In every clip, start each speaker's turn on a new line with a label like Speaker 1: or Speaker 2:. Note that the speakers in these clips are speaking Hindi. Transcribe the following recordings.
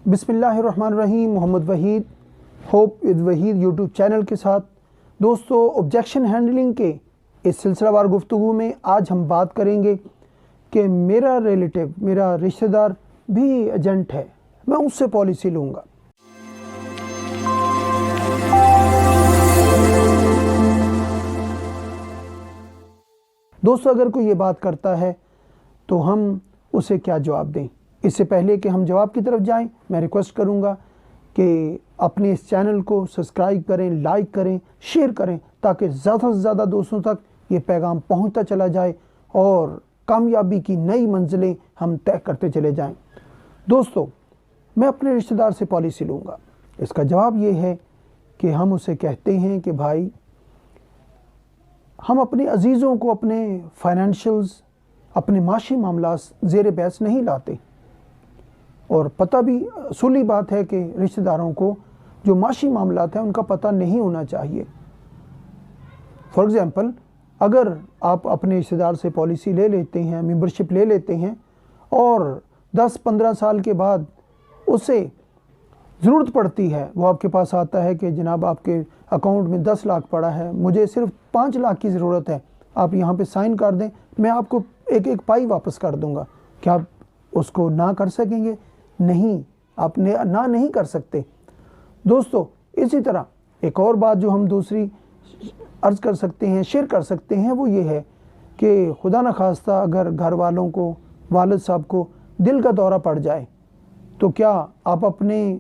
Speaker 1: बिस्मिल्लाहिर्रहमानिर्रहीम। Mohammad Waheed, hope with Waheed YouTube channel के साथ दोस्तों ऑब्जेक्शन हैंडलिंग के इस सिलसिलावार गुफ्तगू में आज हम बात करेंगे कि मेरा रिलेटिव, मेरा रिश्तेदार भी एजेंट है, मैं उससे पॉलिसी लूँगा। दोस्तों अगर कोई ये बात करता है तो हम उसे क्या जवाब दें? इससे पहले कि हम जवाब की तरफ जाएं, मैं रिक्वेस्ट करूंगा कि अपने इस चैनल को सब्सक्राइब करें, लाइक करें, शेयर करें, ताकि ज़्यादा से ज़्यादा दोस्तों तक ये पैगाम पहुंचता चला जाए और कामयाबी की नई मंजिलें हम तय करते चले जाएं। दोस्तों, मैं अपने रिश्तेदार से पॉलिसी लूँगा। इसका जवाब ये है कि हम उसे कहते हैं कि भाई, हम अपने अजीज़ों को अपने फाइनेंशियल्स, अपने माशी मामला ज़ेर बहस नहीं लाते। और पता भी असूली बात है कि रिश्तेदारों को जो माशी मामलात हैं उनका पता नहीं होना चाहिए। फॉर एग्ज़ाम्पल, अगर आप अपने रिश्तेदार से पॉलिसी ले लेते हैं, मेंबरशिप ले लेते हैं और 10-15 साल के बाद उसे ज़रूरत पड़ती है, वो आपके पास आता है कि जनाब आपके अकाउंट में 10 लाख पड़ा है, मुझे सिर्फ 5 लाख की ज़रूरत है, आप यहाँ पे साइन कर दें, मैं आपको एक पाई वापस कर दूँगा। क्या आप उसको ना कर सकेंगे? नहीं, आप ना नहीं कर सकते। दोस्तों, इसी तरह एक और बात जो हम दूसरी अर्ज़ कर सकते हैं, शेयर कर सकते हैं, वो ये है कि खुदा न खास्ता अगर घर वालों को, वालिद साहब को दिल का दौरा पड़ जाए तो क्या आप अपने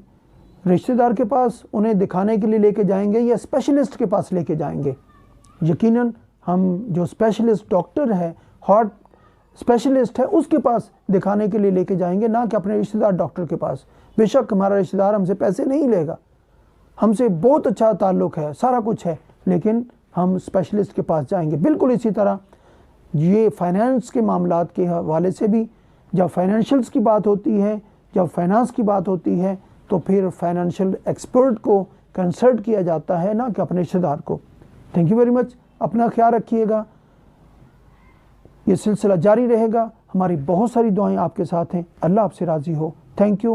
Speaker 1: रिश्तेदार के पास उन्हें दिखाने के लिए लेके जाएंगे या स्पेशलिस्ट के पास लेके जाएंगे? यकीनन हम जो स्पेशलिस्ट डॉक्टर है, हार्ट स्पेशलिस्ट है, उसके पास दिखाने के लिए लेके जाएंगे, ना कि अपने रिश्तेदार डॉक्टर के पास। बेशक हमारा रिश्तेदार हमसे पैसे नहीं लेगा, हमसे बहुत अच्छा ताल्लुक़ है, सारा कुछ है, लेकिन हम स्पेशलिस्ट के पास जाएंगे। बिल्कुल इसी तरह ये फाइनेंस के मामलात के हवाले से भी, जब फाइनेंशियल्स की बात होती है, जब फाइनेंस की बात होती है, तो फिर फाइनेंशियल एक्सपर्ट को कंसल्ट किया जाता है, ना कि अपने रिश्तेदार को। Thank you very much. अपना ख्याल रखिएगा। ये सिलसिला जारी रहेगा। हमारी बहुत सारी दुआएं आपके साथ हैं। अल्लाह आपसे राज़ी हो। Thank you.